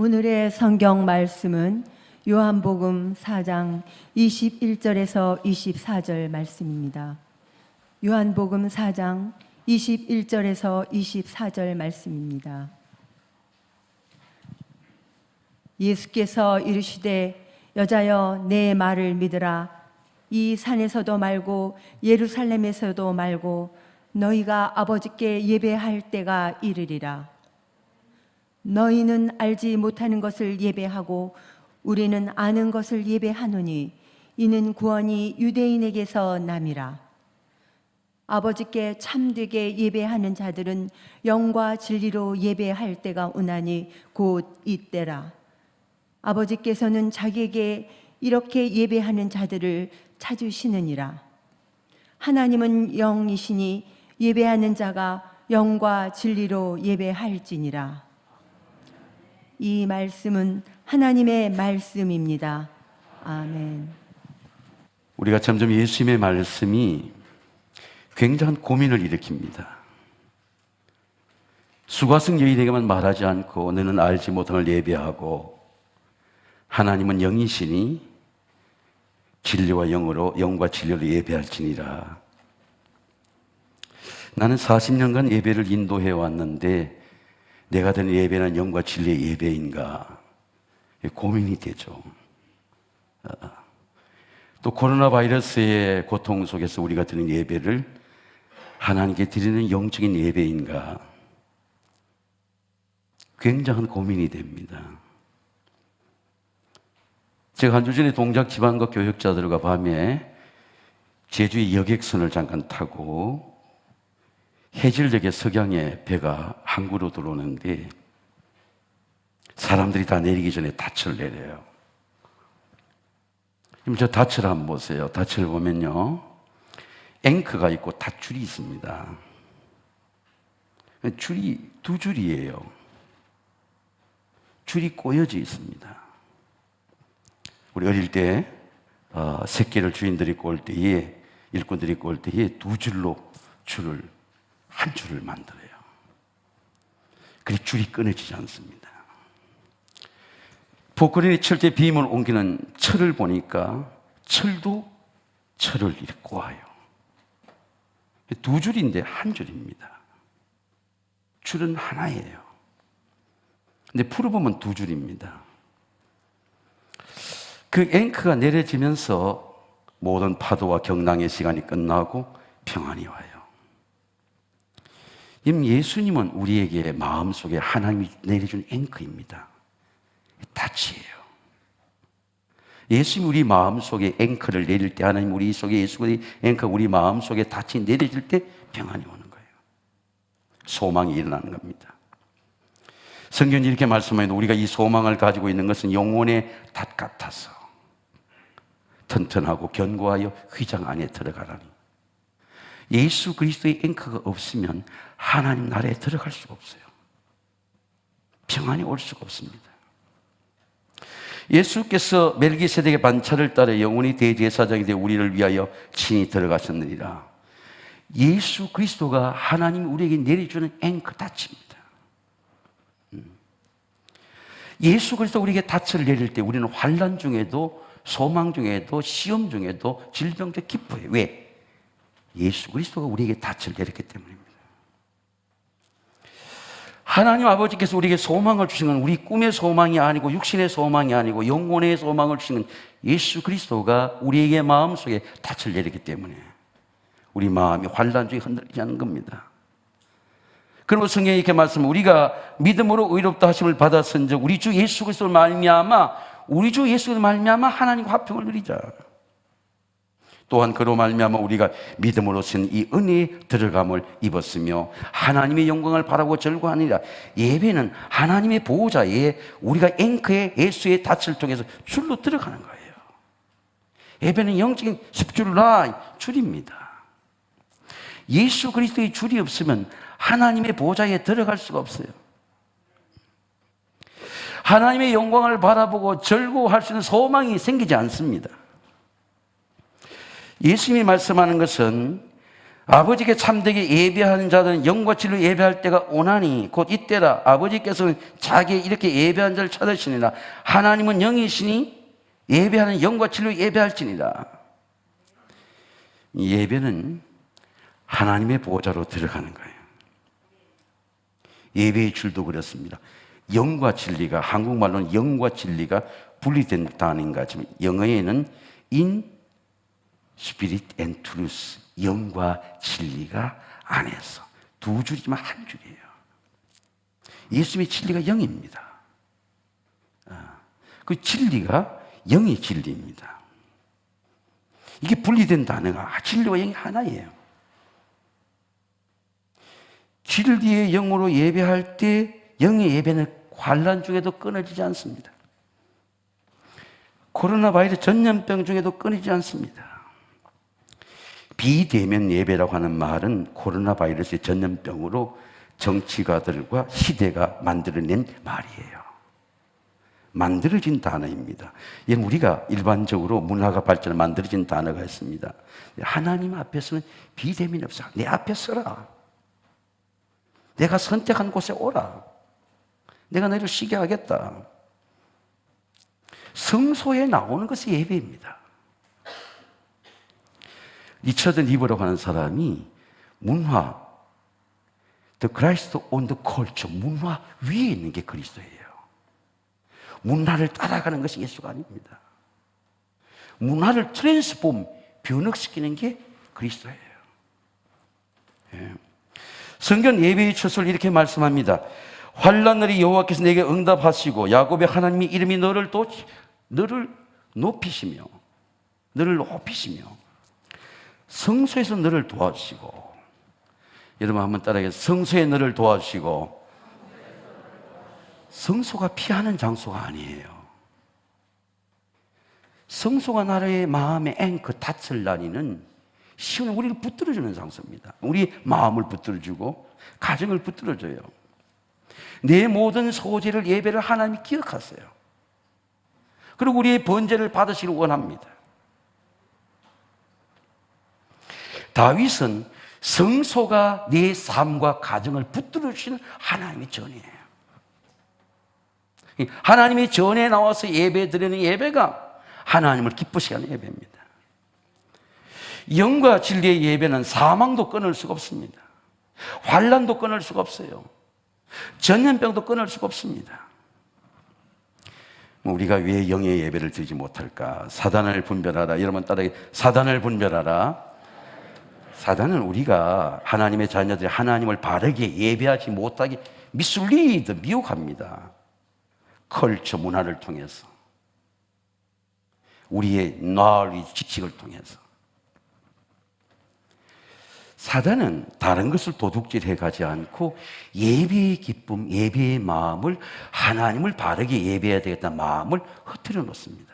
오늘의 성경 말씀은 요한복음 4장 21절에서 24절 말씀입니다. 요한복음 4장 21절에서 24절 말씀입니다. 예수께서 이르시되 여자여 내 말을 믿으라. 이 산에서도 말고 예루살렘에서도 말고 너희가 아버지께 예배할 때가 이르리라. 너희는 알지 못하는 것을 예배하고 우리는 아는 것을 예배하노니 이는 구원이 유대인에게서 남이라. 아버지께 참되게 예배하는 자들은 영과 진리로 예배할 때가 오나니 곧 이때라. 아버지께서는 자기에게 이렇게 예배하는 자들을 찾으시느니라. 하나님은 영이시니 예배하는 자가 영과 진리로 예배할지니라. 이 말씀은 하나님의 말씀입니다. 아멘. 우리가 점점 예수님의 말씀이 굉장한 고민을 일으킵니다. 수가성 여인에게만 말하지 않고 너는 알지 못한 걸 예배하고 하나님은 영이시니 진리와 영으로 영과 진리로 예배할지니라. 나는 40년간 예배를 인도해 왔는데 내가 드는 예배는 영과 진리의 예배인가 고민이 되죠. 또 코로나 바이러스의 고통 속에서 우리가 드리는 예배를 하나님께 드리는 영적인 예배인가 굉장한 고민이 됩니다. 제가 한 주 전에 동작 지방과 교역자들과 밤에 제주의 여객선을 잠깐 타고 해질녘에 석양에 배가 항구로 들어오는데 사람들이 다 내리기 전에 닻을 내려요. 그럼 저 닻을 한번 보세요. 닻을 보면요, 앵커가 있고 닷줄이 있습니다. 줄이 두 줄이에요. 줄이 꼬여져 있습니다. 우리 어릴 때 새끼를 주인들이 꼴 때에, 일꾼들이 꼴 때에 두 줄로 한 줄을 만들어요. 그래 줄이 끊어지지 않습니다. 포크레인의 철제 빔을 옮기는 철을 보니까 철도 철을 이렇게 꼬아요. 두 줄인데 한 줄입니다. 줄은 하나예요. 근데 풀어보면 두 줄입니다. 그 앵커가 내려지면서 모든 파도와 경랑의 시간이 끝나고 평안이 와요. 예수님은 우리에게 마음속에 하나님이 내려준 앵커입니다. 닻이에요. 예수님이 우리 마음속에 앵커를 내릴 때, 하나님 우리 속에 예수의 앵커 우리 마음속에 닻이 내려질 때 평안이 오는 거예요. 소망이 일어나는 겁니다. 성경이 이렇게 말씀합니다. 우리가 이 소망을 가지고 있는 것은 영혼의 닷 같아서 튼튼하고 견고하여 휘장 안에 들어가라니. 예수 그리스도의 앵커가 없으면 하나님 나라에 들어갈 수가 없어요. 평안이 올 수가 없습니다. 예수께서 멜기세덱의 반차를 따라 영원히 대제사장이 되어 우리를 위하여 친히 들어가셨느니라. 예수 그리스도가 하나님이 우리에게 내려주는 앵커 닻입니다. 예수 그리스도 우리에게 닻을 내릴 때 우리는 환난 중에도, 소망 중에도, 시험 중에도, 질병 중에 기뻐해요. 왜? 예수 그리스도가 우리에게 닻을 내렸기 때문입니다. 하나님 아버지께서 우리에게 소망을 주신 건 우리 꿈의 소망이 아니고 육신의 소망이 아니고 영혼의 소망을 주신 예수 그리스도가 우리에게 마음속에 닻을 내렸기 때문에 우리 마음이 환난 중에 흔들리지 않는 겁니다. 그리고 성경에 이렇게 말씀하면 우리가 믿음으로 의롭다 하심을 받았은즉 우리 주 예수 그리스도를 말미암아 하나님과 화평을 누리자. 또한 그로 말미암아 우리가 믿음으로 쓴 이 은혜에 들어감을 입었으며 하나님의 영광을 바라고 절구하니라. 예배는 하나님의 보호자에 우리가 앵커의 예수의 닻을 통해서 줄로 들어가는 거예요. 예배는 영적인 스피추라 줄입니다. 예수 그리스도의 줄이 없으면 하나님의 보호자에 들어갈 수가 없어요. 하나님의 영광을 바라보고 절구할 수 있는 소망이 생기지 않습니다. 예수님이 말씀하는 것은 아버지께 참되게 예배하는 자들은 영과 진리로 예배할 때가 오나니 곧 이때라. 아버지께서는 자기의 이렇게 예배한 자를 찾으시니라. 하나님은 영이시니 예배하는 영과 진리로 예배할지니라. 이 예배는 하나님의 보좌로 들어가는 거예요. 예배의 줄도 그렇습니다. 영과 진리가, 한국말로는 영과 진리가 분리된다는 거지만 영어에는 in spirit and truth, 영과 진리가 안에서 두 줄이지만 한 줄이에요. 예수님의 진리가 영입니다. 그 진리가 영이 진리입니다. 이게 분리된 단어가 진리와 영이 하나예요. 진리의 영으로 예배할 때 영의 예배는 환난 중에도 끊어지지 않습니다. 코로나 바이러스 전염병 중에도 끊이지 않습니다. 비대면 예배라고 하는 말은 코로나 바이러스의 전염병으로 정치가들과 시대가 만들어낸 말이에요. 만들어진 단어입니다. 이건 우리가 일반적으로 문화가 발전해 만들어진 단어가 있습니다. 하나님 앞에서는 비대면이 없어. 내 앞에 서라. 내가 선택한 곳에 오라. 내가 너희를 쉬게 하겠다. 성소에 나오는 것이 예배입니다. 리처드 니버라고 하는 사람이 문화, The Christ on the culture, 문화 위에 있는 게 그리스도예요. 문화를 따라가는 것이 예수가 아닙니다. 문화를 트랜스폼, 변혁시키는 게 그리스도예요. 예. 성경 예배의 처소를 이렇게 말씀합니다. 환난날이 여호와께서 내게 응답하시고 야곱의 하나님이 이름이 너를 높이시며 성소에서 너를 도와주시고, 여러분 한번 따라하겠습니다. 성소에 너를 도와주시고. 성소가 피하는 장소가 아니에요. 성소가 나의 마음의 앵커, 닻을 나뉘는 시온에 우리를 붙들어주는 장소입니다. 우리 마음을 붙들어주고 가정을 붙들어줘요. 내 모든 소재를, 예배를 하나님이 기억하세요. 그리고 우리의 번제를 받으시길 원합니다. 다윗은 성소가 내 삶과 가정을 붙들어주시는 하나님의 전이에요. 하나님의 전에 나와서 예배 드리는 예배가 하나님을 기쁘시게 하는 예배입니다. 영과 진리의 예배는 사망도 끊을 수가 없습니다. 환난도 끊을 수가 없어요. 전염병도 끊을 수가 없습니다. 우리가 왜 영의 예배를 드리지 못할까? 사단을 분별하라. 여러분 따라해. 사단을 분별하라. 사단은 우리가 하나님의 자녀들이 하나님을 바르게 예배하지 못하게 미술리드, 미혹합니다. 컬처, 문화를 통해서, 우리의 뇌의 지식을 통해서. 사단은 다른 것을 도둑질해 가지 않고 예배의 기쁨, 예배의 마음을, 하나님을 바르게 예배해야 되겠다는 마음을 흐트려 놓습니다.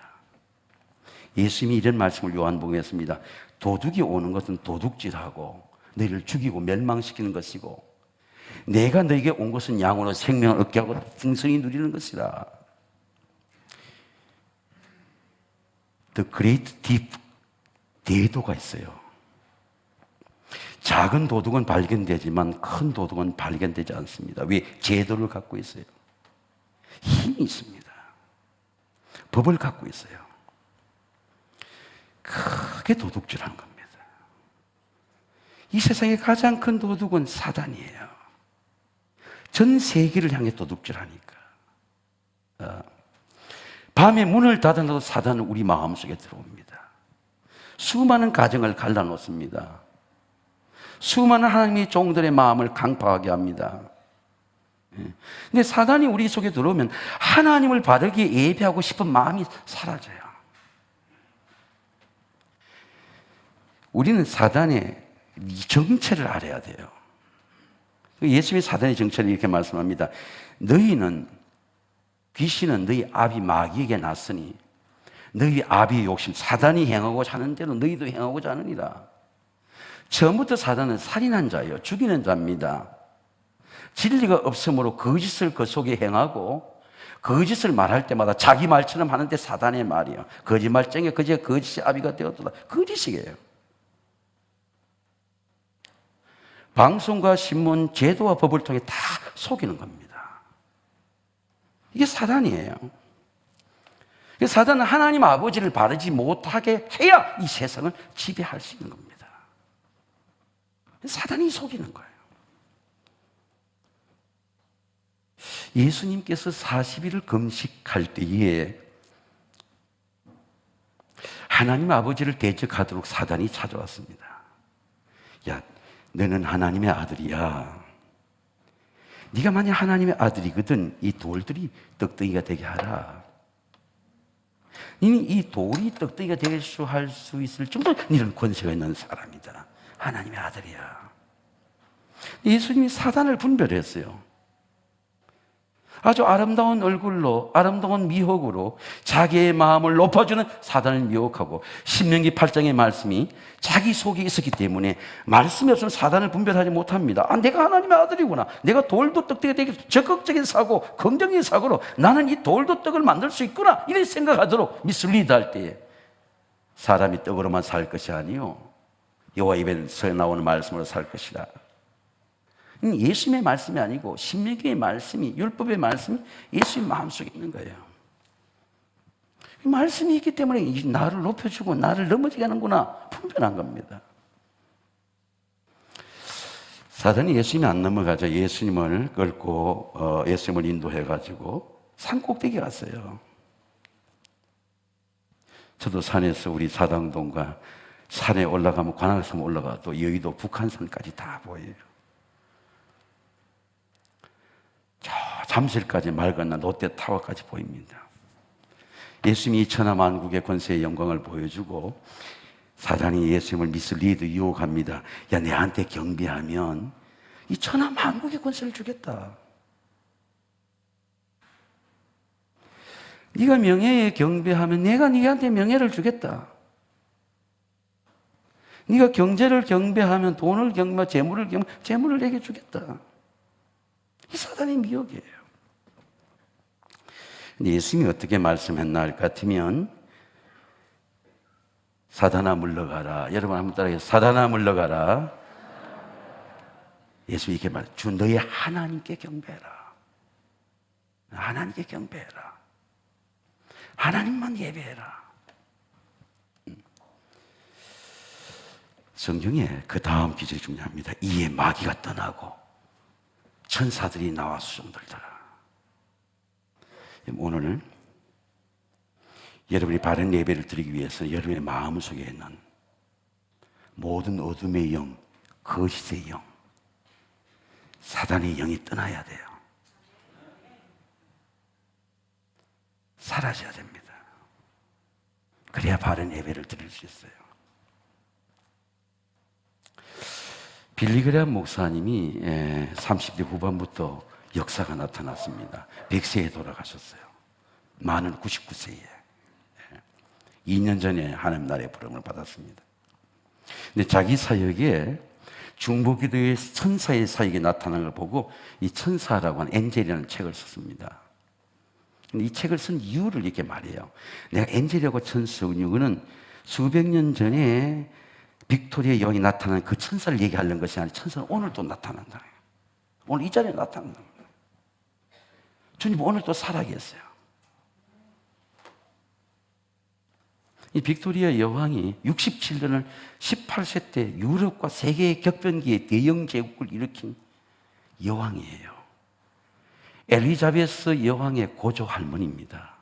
예수님이 이런 말씀을 요한복음에 했습니다. 도둑이 오는 것은 도둑질하고 너희를 죽이고 멸망시키는 것이고, 내가 너에게 온 것은 양으로 생명을 얻게 하고 풍성히 누리는 것이라. The Great Deep, 대도가 있어요. 작은 도둑은 발견되지만 큰 도둑은 발견되지 않습니다. 왜? 제도를 갖고 있어요. 힘이 있습니다. 법을 갖고 있어요. 크게 도둑질하는 겁니다. 이 세상의 가장 큰 도둑은 사단이에요. 전 세계를 향해 도둑질하니까. 밤에 문을 닫아놔도 사단은 우리 마음속에 들어옵니다. 수많은 가정을 갈라놓습니다. 수많은 하나님의 종들의 마음을 강파하게 합니다. 근데 사단이 우리 속에 들어오면 하나님을 바르게 예배하고 싶은 마음이 사라져요. 우리는 사단의 정체를 알아야 돼요. 예수님이 사단의 정체를 이렇게 말씀합니다. 너희는, 귀신은 너희 아비 마귀에게 났으니 너희 아비의 욕심, 사단이 행하고자 하는 대로 너희도 행하고자 하느니라. 처음부터 사단은 살인한 자예요. 죽이는 자입니다. 진리가 없으므로 거짓을 그 속에 행하고 거짓을 말할 때마다 자기 말처럼 하는데 사단의 말이에요. 거짓말쟁이, 거짓의 아비가 되었도다. 거짓이에요. 방송과 신문, 제도와 법을 통해 다 속이는 겁니다. 이게 사단이에요. 사단은 하나님 아버지를 바르지 못하게 해야 이 세상을 지배할 수 있는 겁니다. 사단이 속이는 거예요. 예수님께서 40일을 금식할 때에 하나님 아버지를 대적하도록 사단이 찾아왔습니다. 야, 너는 하나님의 아들이야. 네가 만약 하나님의 아들이거든 이 돌들이 떡덩이가 되게 하라. 너는 이 돌이 떡덩이가 되게 할 수 있을 정도로 너는 권세가 있는 사람이다. 하나님의 아들이야. 예수님이 사단을 분별했어요. 아주 아름다운 얼굴로, 아름다운 미혹으로 자기의 마음을 높여주는 사단을 미혹하고, 신명기 8장의 말씀이 자기 속에 있었기 때문에 말씀이 없으면 사단을 분별하지 못합니다. 아, 내가 하나님의 아들이구나. 내가 돌도 떡되게 되게 적극적인 사고, 긍정적인 사고로 나는 이 돌도 떡을 만들 수 있구나, 이렇게 생각하도록 미술리다 할 때에 사람이 떡으로만 살 것이 아니요 여호와 입에서 나오는 말씀으로 살 것이다. 예수님의 말씀이 아니고 신명기의 말씀이, 율법의 말씀이 예수님 마음속에 있는 거예요. 말씀이 있기 때문에 나를 높여주고 나를 넘어지게 하는구나 분별한 겁니다. 사단이 예수님이 안 넘어가자 예수님을 끌고 예수님을 인도해가지고 산 꼭대기에 갔어요. 저도 산에서 우리 사당동과 산에 올라가면 관악산 올라가도 여의도 북한산까지 다 보여요. 저 잠실까지 말 건너 롯데타워까지 보입니다. 예수님이 천하만국의 권세의 영광을 보여주고 사단이 예수님을 미슬리드 유혹합니다. 야, 내한테 경배하면 이 천하만국의 권세를 주겠다. 네가 명예에 경배하면 내가 네한테 명예를 주겠다. 네가 경제를 경배하면 돈을 경배하면 재물을 경배하면 재물을 내게 주겠다. 이 사단의 미혹이에요. 근데 예수님이 어떻게 말씀했나 할 것 같으면 사단아 물러가라. 여러분 한번 따라해요. 사단아 물러가라. 예수님이 이렇게 말해요. 주 너희 하나님께 경배해라. 하나님께 경배해라. 하나님만 예배해라. 성경에 그 다음 기절이 중요합니다. 이에 마귀가 떠나고 천사들이 나와 수종들더라. 오늘은 여러분이 바른 예배를 드리기 위해서 여러분의 마음속에 있는 모든 어둠의 영, 거짓의 영, 사단의 영이 떠나야 돼요. 사라져야 됩니다. 그래야 바른 예배를 드릴 수 있어요. 빌리그레암 목사님이 30대 후반부터 역사가 나타났습니다. 100세에 돌아가셨어요. 많은 99세에. 2년 전에 하나님 나라의 부름을 받았습니다. 근데 자기 사역에 중보기도의 천사의 사역이 나타난 걸 보고 이 천사라고 하는 엔젤이라는 책을 썼습니다. 근데 이 책을 쓴 이유를 이렇게 말해요. 내가 엔젤이라고 천사 은유는 수백 년 전에 빅토리아의 영이 나타난 그 천사를 얘기하려는 것이 아니라 천사는 오늘도 나타난다. 오늘 이 자리에 나타난다. 주님 오늘 또 살아계세요. 이 빅토리아 여왕이 67년을 18세 때 유럽과 세계의 격변기에 대영 제국을 일으킨 여왕이에요. 엘리자베스 여왕의 고조 할머니입니다.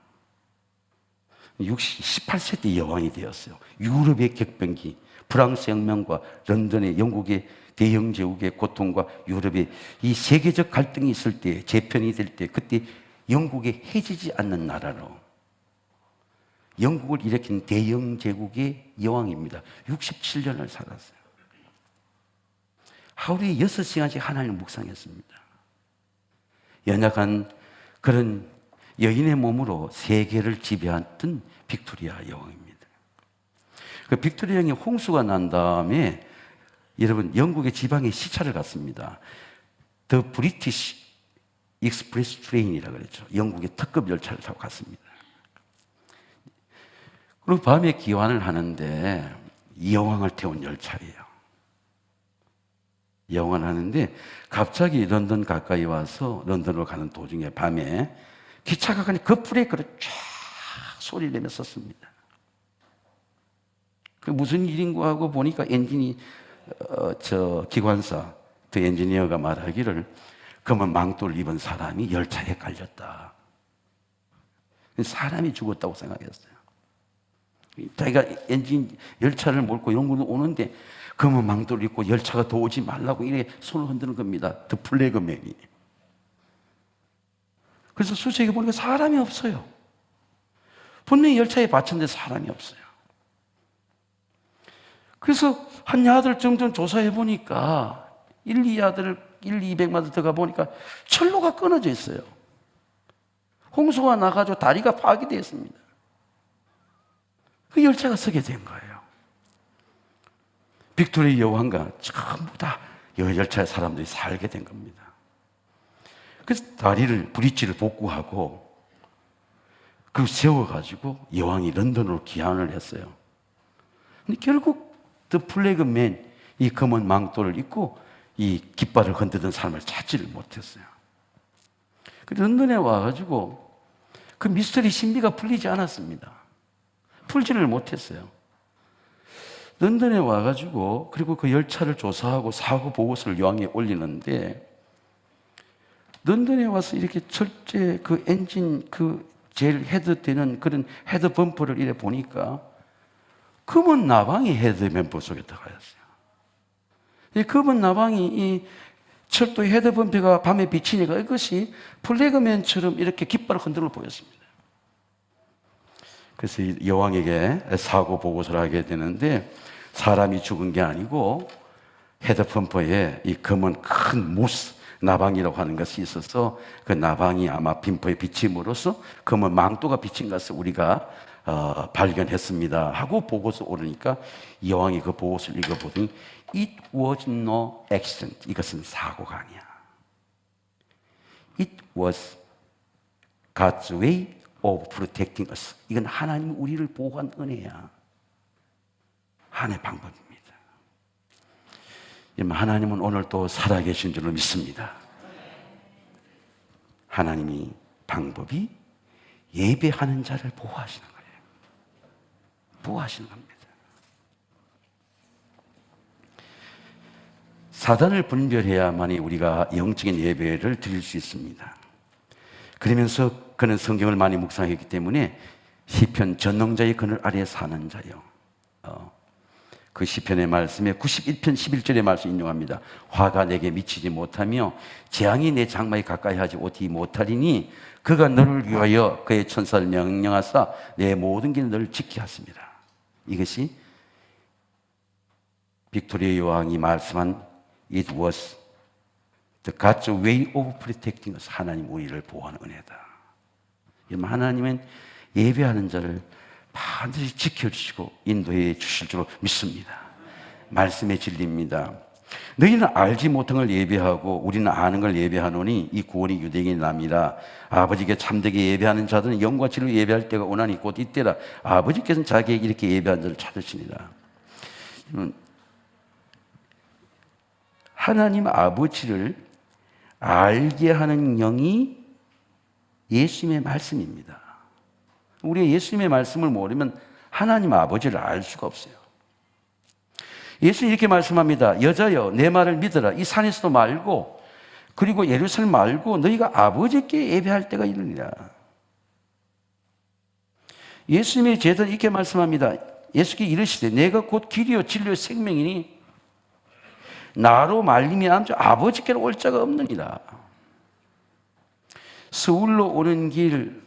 18세 때 여왕이 되었어요. 유럽의 격변기, 프랑스 혁명과 런던의 영국의 대영 제국의 고통과 유럽의 이 세계적 갈등이 있을 때, 재편이 될 때, 그때 영국에 해지지 않는 나라로 영국을 일으킨 대영 제국의 여왕입니다. 67년을 살았어요. 하루에 6시간씩 하나님을 묵상했습니다. 연약한 그런 여인의 몸으로 세계를 지배했던 빅토리아 여왕입니다. 그 빅토리아 여왕이 홍수가 난 다음에 여러분 영국의 지방에 시차를 갔습니다. The British Express Train이라고 그랬죠. 영국의 특급 열차를 타고 갔습니다. 그리고 밤에 기환을 하는데 이 여왕을 태운 열차예요. 여행을 하는데 갑자기 런던 가까이 와서 런던으로 가는 도중에 밤에 기차가 그냥 급브레이크를 쫙 소리 내며 섰습니다. 그 무슨 일인고 하고 보니까 엔진이 기관사 그 엔지니어가 말하기를 그러면 망토를 입은 사람이 열차에 깔렸다. 사람이 죽었다고 생각했어요. 자기가 열차를 몰고 영국으로 오는데 그러면 망토를 입고 열차가 더 오지 말라고 이렇게 손을 흔드는 겁니다. 더 플래그맨이. 그래서 수색해 보니까 사람이 없어요. 분명히 열차에 받쳤는데 사람이 없어요. 그래서 한 야들 정도 조사해 보니까 200마들 들어가 보니까 철로가 끊어져 있어요. 홍수가 나가지고 다리가 파괴되어 있습니다. 그 열차가 서게 된 거예요. 빅토리아 여왕과 전부 다 열차에 사람들이 살게 된 겁니다. 그래서 브릿지를 복구하고 그리고 세워가지고 여왕이 런던으로 귀환을 했어요. 근데 결국 더 플래그맨, 이 검은 망토를 입고 이 깃발을 흔들던 사람을 찾지를 못했어요. 런던에 와가지고 그 미스터리 신비가 풀리지 않았습니다. 풀지를 못했어요. 런던에 와가지고 그리고 그 열차를 조사하고 사고 보고서를 여왕에 올리는데 런던에 와서 이렇게 철제 그 엔진 그 제일 헤드 되는 그런 헤드 범퍼를 이래 보니까 검은 나방이 헤드 범퍼 속에 들어가 있어요. 이 검은 나방이 이 철도 헤드 범퍼가 밤에 비치니까 이것이 플래그맨처럼 이렇게 깃발을 흔들어 보였습니다. 그래서 여왕에게 사고 보고서를 하게 되는데 사람이 죽은 게 아니고 헤드 범퍼에 이 검은 큰 무스 나방이라고 하는 것이 있어서 그 나방이 아마 빈포에 비침으로써 검은 망토가 비친 것을 우리가 발견했습니다 하고 보고서 오르니까 여왕이 그 보고서를 읽어보더니 It was no accident. 이것은 사고가 아니야. It was God's way of protecting us. 이건 하나님이 우리를 보호한 은혜야. 하나님의 방법입니다. 하나님은 오늘 또 살아계신 줄로 믿습니다. 하나님이 방법이 예배하는 자를 보호하시는 거예요. 보호하시는 겁니다. 사단을 분별해야만이 우리가 영적인 예배를 드릴 수 있습니다. 그러면서 그는 성경을 많이 묵상했기 때문에 시편 전능자의 그늘 아래에 사는 자요. 그 시편의 말씀에 91편 11절의 말씀 인용합니다. 화가 내게 미치지 못하며 재앙이 내 장막에 가까이 하지 못하리니 그가 너를 위하여 그의 천사를 명령하사 내 모든 길을 너를 지키게 하십니다. 이것이 빅토리아 여왕이 말씀한 It was the God's way of protecting us. 하나님 우리를 보호하는 은혜다. 하나님은 예배하는 자를 반드시 지켜주시고 인도해 주실 줄 믿습니다. 말씀의 진리입니다. 너희는 알지 못한 걸 예배하고 우리는 아는 걸 예배하노니 이 구원이 유대인이 남이라. 아버지께 참되게 예배하는 자들은 영과 진리로 예배할 때가 오나니 곧 이때라. 아버지께서는 자기에게 이렇게 예배한 자를 찾으시니라. 하나님 아버지를 알게 하는 영이 예수님의 말씀입니다. 우리가 예수님의 말씀을 모르면 하나님 아버지를 알 수가 없어요. 예수님 이렇게 말씀합니다. 여자여 내 말을 믿어라. 이 산에서도 말고 그리고 예루살렘 말고 너희가 아버지께 예배할 때가 이르리라. 예수님의 제자는 이렇게 말씀합니다. 예수께 이르시되 내가 곧 길이요 진리요 생명이니 나로 말미암아 아버지께로 올 자가 없느니라. 서울로 오는 길,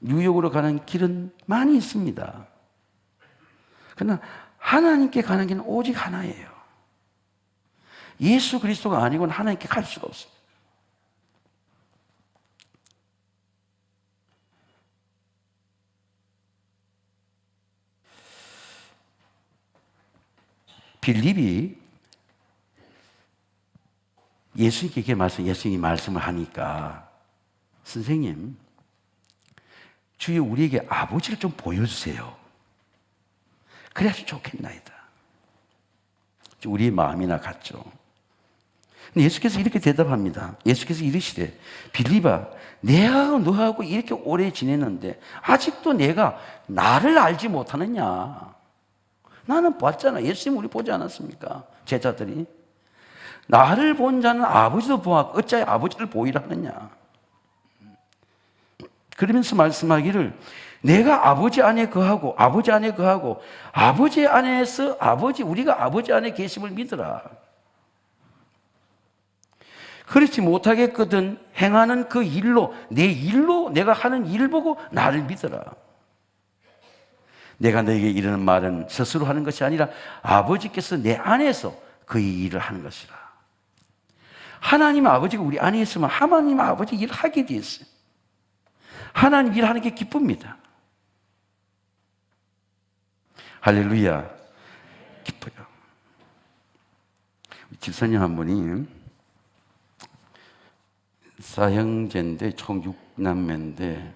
뉴욕으로 가는 길은 많이 있습니다. 그러나 하나님께 가는 길은 오직 하나예요. 예수 그리스도가 아니고는 하나님께 갈 수가 없습니다. 빌립이 예수님께 예수님이 말씀을 하니까 선생님, 주여 우리에게 아버지를 좀 보여주세요. 그래야 좋겠나이다. 우리의 마음이나 같죠. 근데 예수께서 이렇게 대답합니다. 예수께서 이르시되 빌립아, 내가 너하고 이렇게 오래 지냈는데 아직도 내가 나를 알지 못하느냐? 나는 봤잖아. 예수님 우리 보지 않았습니까? 제자들이. 나를 본 자는 아버지도 보았고 어찌하여 아버지를 보이라 하느냐? 그러면서 말씀하기를 내가 아버지 안에 거하고 아버지 안에 거하고 아버지 안에서 우리가 아버지 안에 계심을 믿으라. 그렇지 못하겠거든 행하는 그 일로 내가 하는 일을 보고 나를 믿어라. 내가 너에게 이르는 말은 스스로 하는 것이 아니라 아버지께서 내 안에서 그 일을 하는 것이라. 하나님 아버지가 우리 안에 있으면 하나님 아버지 일을 하게 돼 있어요. 하나님 일하는 게 기쁩니다. 할렐루야. 기뻐요. 집사님 한 분이 사형제인데 총 6남매인데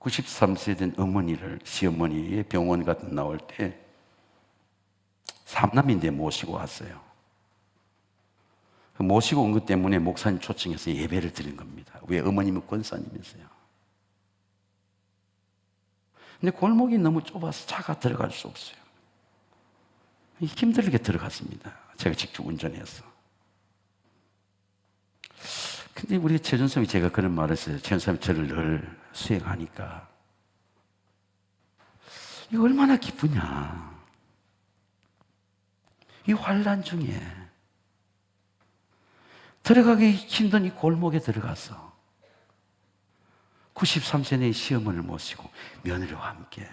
93세 된 어머니를 시어머니의 병원 갔다 나올 때 3남인데 모시고 왔어요. 모시고 온 것 때문에 목사님 초청해서 예배를 드린 겁니다. 왜? 어머님은 권사님이세요. 근데 골목이 너무 좁아서 차가 들어갈 수 없어요. 힘들게 들어갔습니다. 제가 직접 운전해서. 근데 우리 최준성이 제가 그런 말을 했어요. 최준성이 저를 늘 수행하니까. 이거 얼마나 기쁘냐. 이 환란 중에 들어가기 힘든 이 골목에 들어가서 93세 내 시어머니를 모시고 며느리와 함께.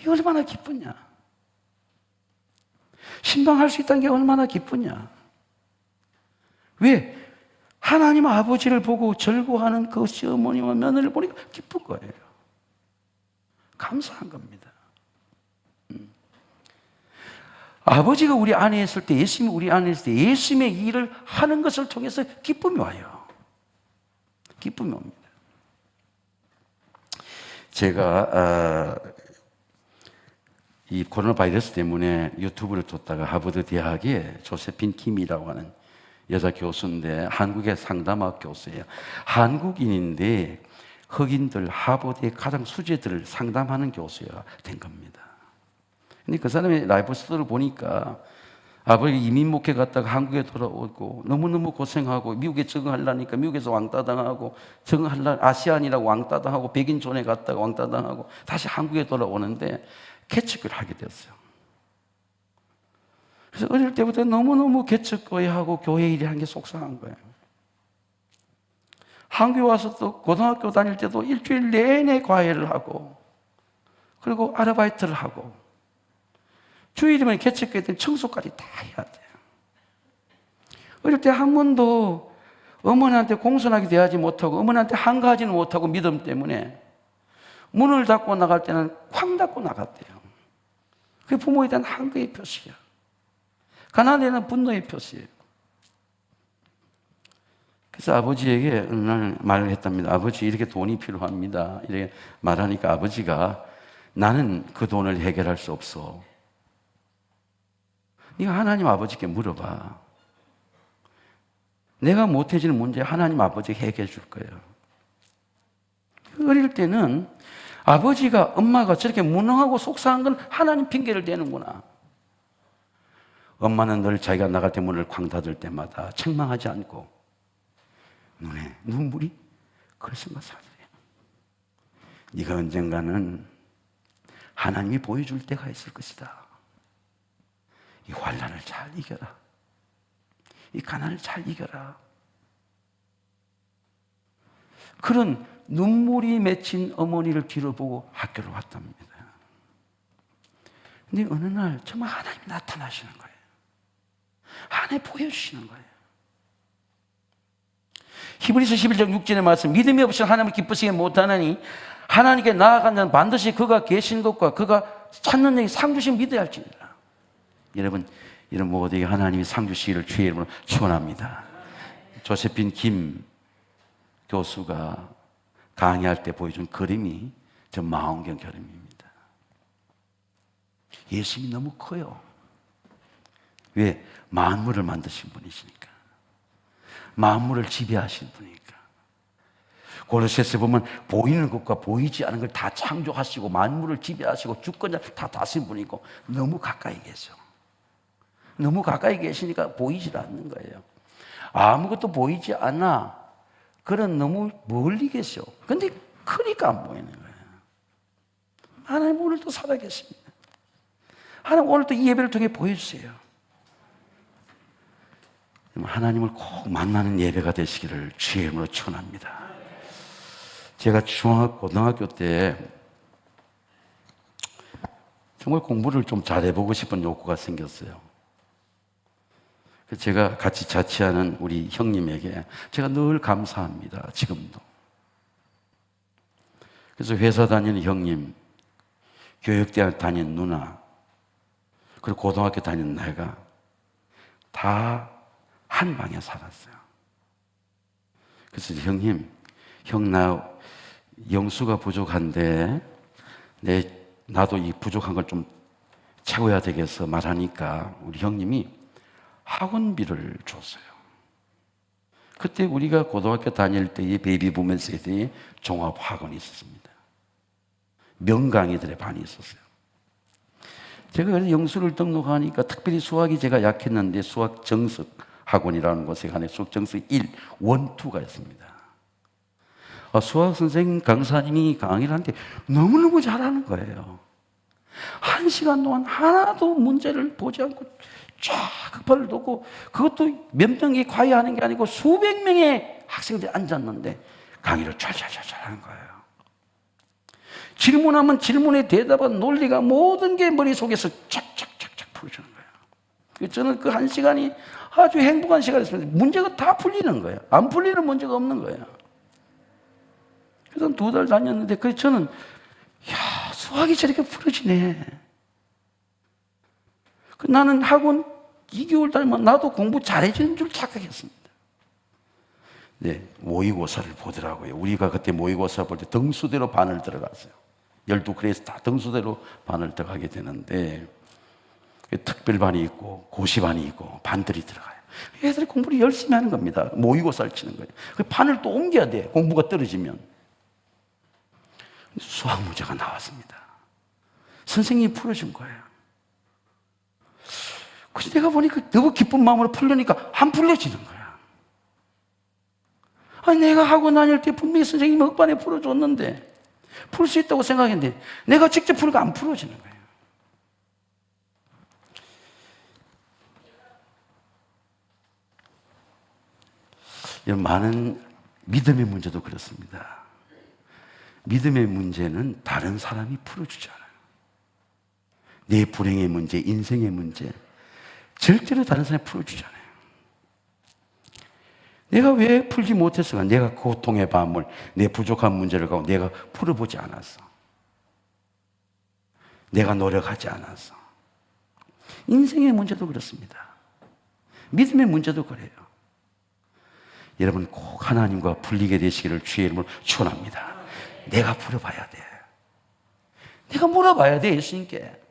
이거 얼마나 기쁘냐. 신방할 수 있다는 게 얼마나 기쁘냐. 왜? 하나님 아버지를 보고 절구하는 그 시어머니와 며느리를 보니까 기쁜 거예요. 감사한 겁니다. 아버지가 우리 안에 있을 때, 예수님이 우리 안에 있을 때 예수님의 일을 하는 것을 통해서 기쁨이 와요. 기쁨이 옵니다. 제가 이 코로나 바이러스 때문에 유튜브를 뒀다가 하버드 대학에 조세핀 킴이라고 하는 여자 교수인데 한국의 상담학 교수예요. 한국인인데 흑인들 하버드의 가장 수재들을 상담하는 교수가 된 겁니다. 근데 그 사람의 라이프 스토리를 보니까 아버지 이민 목회 갔다가 한국에 돌아오고 너무너무 고생하고 미국에 적응하려니까 미국에서 왕따 당하고 아시안이라고 왕따 당하고 백인촌에 갔다가 왕따 당하고 다시 한국에 돌아오는데 개척을 하게 됐어요. 그래서 어릴 때부터 너무너무 개척교회하고 교회 일이 한 게 속상한 거예요. 한국에 와서 또 고등학교 다닐 때도 일주일 내내 과외를 하고 그리고 아르바이트를 하고 주일이면 개척교회 때는 청소까지 다 해야 돼요. 어릴 때 한 번도 어머니한테 공손하게 대하지 못하고 어머니한테 한가하지는 못하고 믿음 때문에 문을 닫고 나갈 때는 쾅 닫고 나갔대요. 그게 부모에 대한 한가의 표시야. 가난에 대한 분노의 표시예요. 그래서 아버지에게 어느 날 말을 했답니다. 아버지 이렇게 돈이 필요합니다. 이렇게 말하니까 아버지가 나는 그 돈을 해결할 수 없어. 네가 하나님 아버지께 물어봐. 내가 못해지는 문제 하나님 아버지가 해결해 줄 거예요. 어릴 때는 아버지가 엄마가 저렇게 무능하고 속상한 건 하나님 핑계를 대는구나. 엄마는 늘 자기가 나갈 때 문을 쾅 닫을 때마다 책망하지 않고 눈에 눈물이 글썽거 사더래요. 네가 언젠가는 하나님이 보여줄 때가 있을 것이다. 이 환난을 잘 이겨라. 이 가난을 잘 이겨라. 그런 눈물이 맺힌 어머니를 뒤로 보고 학교를 왔답니다. 근데 어느 날 정말 하나님이 나타나시는 거예요. 하나님이 보여주시는 거예요. 히브리서 11장 6절의 말씀, 믿음이 없이 하나님을 기쁘시게 못하나니 하나님께 나아간 자는 반드시 그가 계신 것과 그가 찾는 자에게 상 주시면 믿어야 할지니라. 여러분, 이런 모두에게 하나님이 상 주시기를 주의 이름으로 축원합니다. 조세핀 김 교수가 강의할 때 보여준 그림이 저 망원경 그림입니다. 예수님이 너무 커요. 왜? 만물을 만드신 분이시니까. 만물을 지배하신 분이니까. 골로새서 보면 보이는 것과 보이지 않은 걸 다 창조하시고 만물을 지배하시고 주권자 다 다스린 분이고 너무 가까이 계셔. 너무 가까이 계시니까 보이질 않는 거예요. 아무것도 보이지 않아. 그런 너무 멀리 계셔. 근데 크니까 안 보이는 거예요. 하나님 오늘도 살아계십니다. 하나님 오늘도 이 예배를 통해 보여주세요. 하나님을 꼭 만나는 예배가 되시기를 주의 이름으로 축원합니다. 제가 고등학교 때 정말 공부를 좀 잘해보고 싶은 욕구가 생겼어요. 제가 같이 자취하는 우리 형님에게 제가 늘 감사합니다. 지금도. 그래서 회사 다니는 형님, 교육대학 다니는 누나, 그리고 고등학교 다니는 내가 다 한 방에 살았어요. 그래서 형님, 형 나 영수가 부족한데 나도 이 부족한 걸 좀 채워야 되겠어 말하니까 우리 형님이 학원비를 줬어요. 그때 우리가 고등학교 다닐 때의 베이비부멘 세대에 종합학원이 있었습니다. 명강의들의 반이 있었어요. 제가 그래서 영수를 등록하니까 특별히 수학이 제가 약했는데 수학 정석 학원이라는 곳에 가는 수학 정석 1, 1, 2가 있습니다. 수학 선생님 강사님이 강의를 하는데 너무너무 잘하는 거예요. 1시간 동안 하나도 문제를 보지 않고 쫙 발을 놓고 그것도 몇 명이 과외하는 게 아니고 수백 명의 학생들이 앉았는데 강의를 촤촤촤촤 하는 거예요. 질문하면 질문에 대답한 논리가 모든 게 머릿속에서 착착착착 풀어주는 거예요. 저는 그 1시간이 아주 행복한 시간이었습니다. 문제가 다 풀리는 거예요. 안 풀리는 문제가 없는 거예요. 그래서 2달 다녔는데 그래서 저는 수학이 저렇게 풀어지네. 나는 학원 2개월 다니면 나도 공부 잘해지는 줄 착각했습니다. 네, 모의고사를 보더라고요. 우리가 그때 모의고사 볼 때 등수대로 반을 들어갔어요. 12클래스 다 등수대로 반을 들어가게 되는데 특별반이 있고 고시반이 있고 반들이 들어가요. 애들이 공부를 열심히 하는 겁니다. 모의고사를 치는 거예요. 그 반을 또 옮겨야 돼. 공부가 떨어지면. 수학 문제가 나왔습니다. 선생님이 풀어준 거예요. 그래서 내가 보니까 너무 기쁜 마음으로 풀려니까 안 풀려지는 거야. 아니, 내가 학원 다닐 때 분명히 선생님이 억반에 풀어줬는데 풀 수 있다고 생각했는데 내가 직접 풀니까 안 풀어지는 거예요. 이런 많은 믿음의 문제도 그렇습니다. 믿음의 문제는 다른 사람이 풀어주지 않아요. 내 불행의 문제, 인생의 문제 절대로 다른 사람이 풀어주지 않아요. 내가 왜 풀지 못했을까? 내가 고통의 밤을, 내 부족한 문제를 갖고 내가 풀어보지 않았어. 내가 노력하지 않았어. 인생의 문제도 그렇습니다. 믿음의 문제도 그래요. 여러분 꼭 하나님과 풀리게 되시기를 주의 이름으로 축원합니다. 내가 풀어봐야 돼. 내가 물어봐야 돼, 예수님께.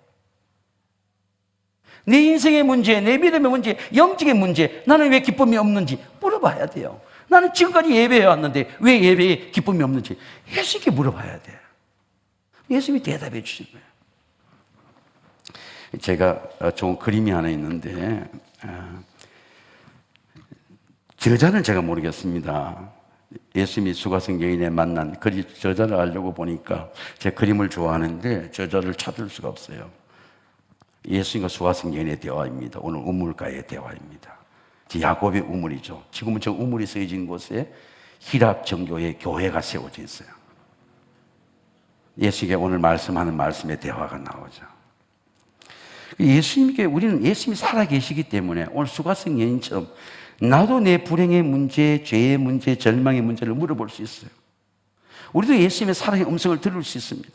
내 인생의 문제, 내 믿음의 문제, 영적인 문제, 나는 왜 기쁨이 없는지 물어봐야 돼요. 나는 지금까지 예배해 왔는데 왜 예배에 기쁨이 없는지 예수님께 물어봐야 돼. 예수님이 대답해 주신 거예요. 제가 좋은 그림이 하나 있는데 저자는 제가 모르겠습니다. 예수님이 수가성 여인에 만난 저자를 알려고 보니까 제 그림을 좋아하는데 저자를 찾을 수가 없어요. 예수님과 수가성 여인의 대화입니다. 오늘 우물가의 대화입니다. 야곱의 우물이죠. 지금은 저 우물이 쓰여진 곳에 히랍 정교의 교회가 세워져 있어요. 예수님께 오늘 말씀하는 말씀의 대화가 나오죠. 예수님께 우리는 예수님이 살아계시기 때문에 오늘 수가성 여인처럼 나도 내 불행의 문제, 죄의 문제, 절망의 문제를 물어볼 수 있어요. 우리도 예수님의 사랑의 음성을 들을 수 있습니다.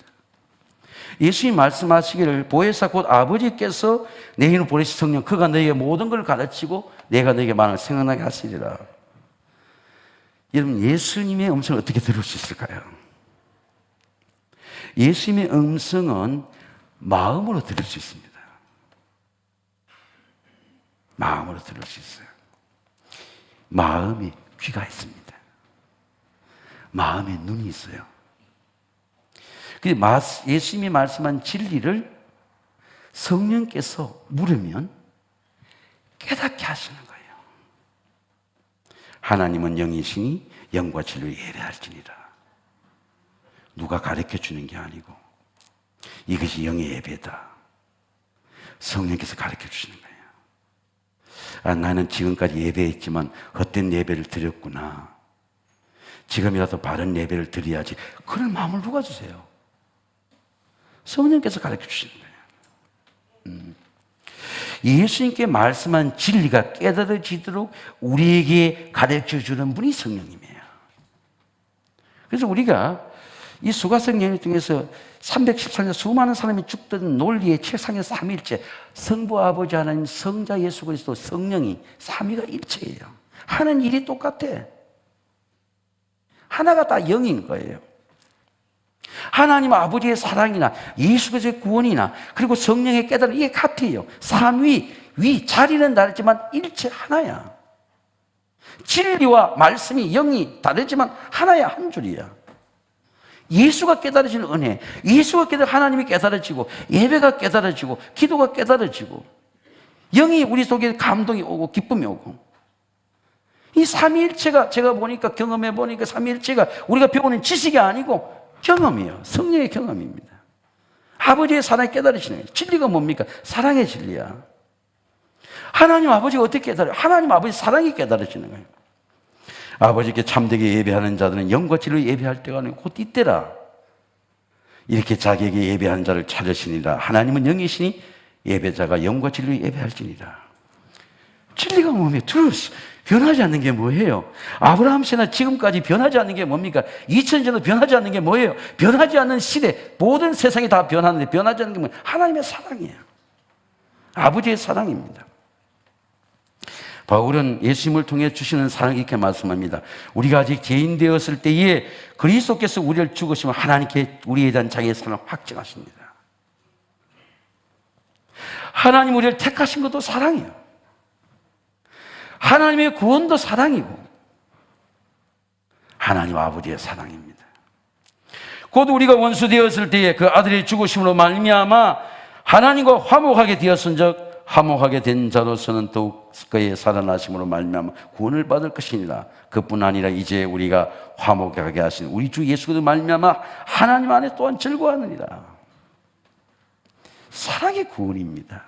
예수님이 말씀하시기를 보혜사 곧 아버지께서 내 이름으로 보내신 성령 그가 너에게 모든 걸 가르치고 내가 너에게 말을 생각나게 하시리라. 여러분 예수님의 음성을 어떻게 들을 수 있을까요? 예수님의 음성은 마음으로 들을 수 있습니다. 마음으로 들을 수 있어요. 마음에 귀가 있습니다. 마음에 눈이 있어요. 예수님이 말씀한 진리를 성령께서 물으면 깨닫게 하시는 거예요. 하나님은 영이시니 영과 진리를 예배할지니라. 누가 가르쳐 주는 게 아니고 이것이 영의 예배다. 성령께서 가르쳐 주시는 거예요. 아, 나는 지금까지 예배했지만 헛된 예배를 드렸구나. 지금이라도 바른 예배를 드려야지. 그런 마음을 누가 주세요? 성령께서 가르쳐 주시는 거예요. 예수님께 말씀한 진리가 깨달아지도록 우리에게 가르쳐 주는 분이 성령님이에요. 그래서 우리가 이 수가성 연회 중에서 314년 수많은 사람이 죽던 논리의 최상의 삼위일체, 성부 아버지 하나님, 성자 예수 그리스도, 성령이 삼위가 일체예요. 하는 일이 똑같아. 하나가 다 영인 거예요. 하나님 아버지의 사랑이나 예수 그리스도의 구원이나 그리고 성령의 깨달음, 이게 같아요. 삼위, 위, 자리는 다르지만 일체 하나야. 진리와 말씀이 영이 다르지만 하나야, 한 줄이야. 예수가 깨달아지는 은혜, 예수가 하나님이 깨달아지고, 예배가 깨달아지고, 기도가 깨달아지고, 영이 우리 속에 감동이 오고 기쁨이 오고, 이 삼위일체가 제가 보니까, 경험해 보니까 삼위일체가 우리가 배우는 지식이 아니고 경험이에요. 성령의 경험입니다. 아버지의 사랑이 깨달으시는 거예요. 진리가 뭡니까? 사랑의 진리야. 하나님 아버지가 어떻게 깨달아요? 하나님 아버지 사랑이 깨달으시는 거예요. 아버지께 참되게 예배하는 자들은 영과 진리로 예배할 때가 아니고 곧 이때라. 이렇게 자기에게 예배하는 자를 찾으시니라. 하나님은 영이시니 예배자가 영과 진리로 예배할지니라. 진리가 뭐며 truth, 변하지 않는 게 뭐예요? 아브라함 시나 지금까지 변하지 않는 게 뭡니까? 2000년 전도 변하지 않는 게 뭐예요? 변하지 않는 시대, 모든 세상이 다 변하는데 변하지 않는 게 뭐예요? 하나님의 사랑이에요. 아버지의 사랑입니다. 바울은 예수님을 통해 주시는 사랑을 이렇게 말씀합니다. 우리가 아직 죄인 되었을 때에 그리스도께서 우리를 죽으시면 하나님께 우리에 대한 자기의 사랑을 확증하십니다. 하나님 우리를 택하신 것도 사랑이에요. 하나님의 구원도 사랑이고 하나님 아버지의 사랑입니다. 곧 우리가 원수 되었을 때에 그 아들의 죽으심으로 말미암아 하나님과 화목하게 되었은즉 화목하게 된 자로서는 더욱 그의 살아나심으로 말미암아 구원을 받을 것이니라. 그뿐 아니라 이제 우리가 화목하게 하신 우리 주 예수 그리스도 말미암아 하나님 안에 또한 즐거워하느니라. 사랑의 구원입니다.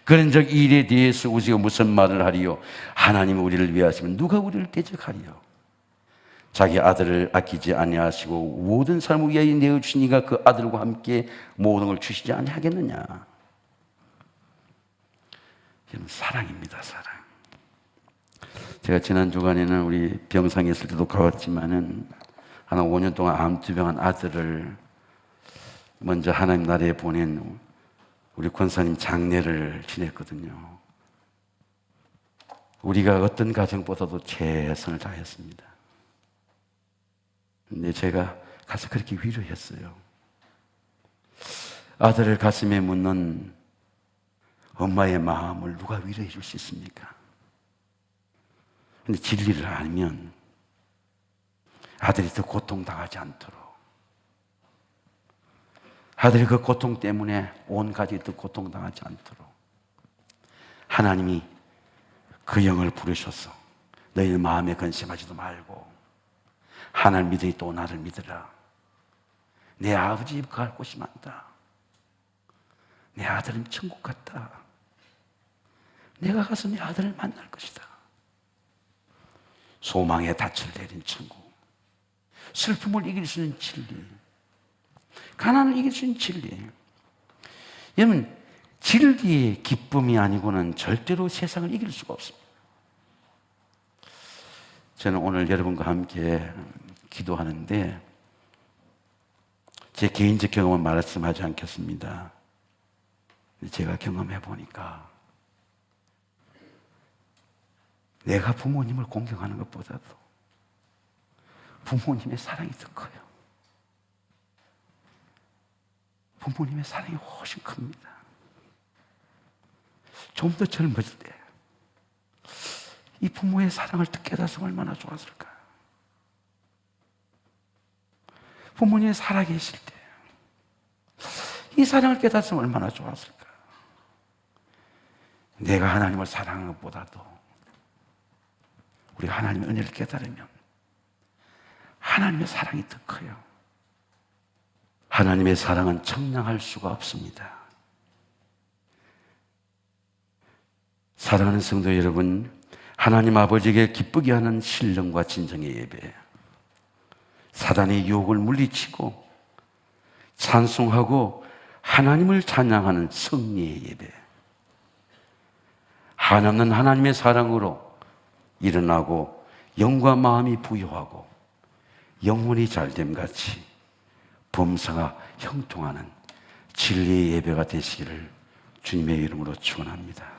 그런즉 이 일에 대해서 우리가 무슨 말을 하리요? 하나님은 우리를 위하시면 누가 우리를 대적하리요? 자기 아들을 아끼지 아니하시고 모든 사람을 위하여 내어주시니가 그 아들과 함께 모든 걸 주시지 아니하겠느냐? 사랑입니다, 사랑. 제가 지난 주간에는 우리 병상에 있을 때도 가봤지만은 한 5년 동안 암투병한 아들을 먼저 하나님 나라에 보낸 우리 권사님 장례를 지냈거든요. 우리가 어떤 가정보다도 최선을 다했습니다. 근데 제가 가서 그렇게 위로했어요. 아들을 가슴에 묻는 엄마의 마음을 누가 위로해 줄 수 있습니까? 근데 진리를 알면 아들이 더 고통당하지 않도록, 아들이 그 고통 때문에 온 가족이 더 고통당하지 않도록 하나님이 그 영을 부르셔서 너희는 마음에 근심하지도 말고 하나님 믿으니 또 나를 믿으라. 내 아버지 집 갈 곳이 많다. 내 아들은 천국 같다. 내가 가서 내 아들을 만날 것이다. 소망의 닻을 내린 천국, 슬픔을 이길 수 있는 진리, 가난을 이길 수 있는 진리. 여러분, 진리의 기쁨이 아니고는 절대로 세상을 이길 수가 없습니다. 저는 오늘 여러분과 함께 기도하는데 제 개인적 경험은 말씀하지 않겠습니다. 제가 경험해 보니까 내가 부모님을 공경하는 것보다도 부모님의 사랑이 더 커요. 부모님의 사랑이 훨씬 큽니다. 좀 더 젊어질 때 이 부모의 사랑을 깨달았으면 얼마나 좋았을까. 부모님이 살아계실 때 이 사랑을 깨달았으면 얼마나 좋았을까. 내가 하나님을 사랑하는 것보다도 우리가 하나님의 은혜를 깨달으면 하나님의 사랑이 더 커요. 하나님의 사랑은 청량할 수가 없습니다. 사랑하는 성도 여러분, 하나님 아버지에게 기쁘게 하는 신령과 진정의 예배, 사단의 유혹을 물리치고 찬송하고 하나님을 찬양하는 승리의 예배, 한없는 하나님의 사랑으로 일어나고 영과 마음이 부여하고 영혼이 잘됨같이 범사가 형통하는 진리의 예배가 되시기를 주님의 이름으로 축원합니다.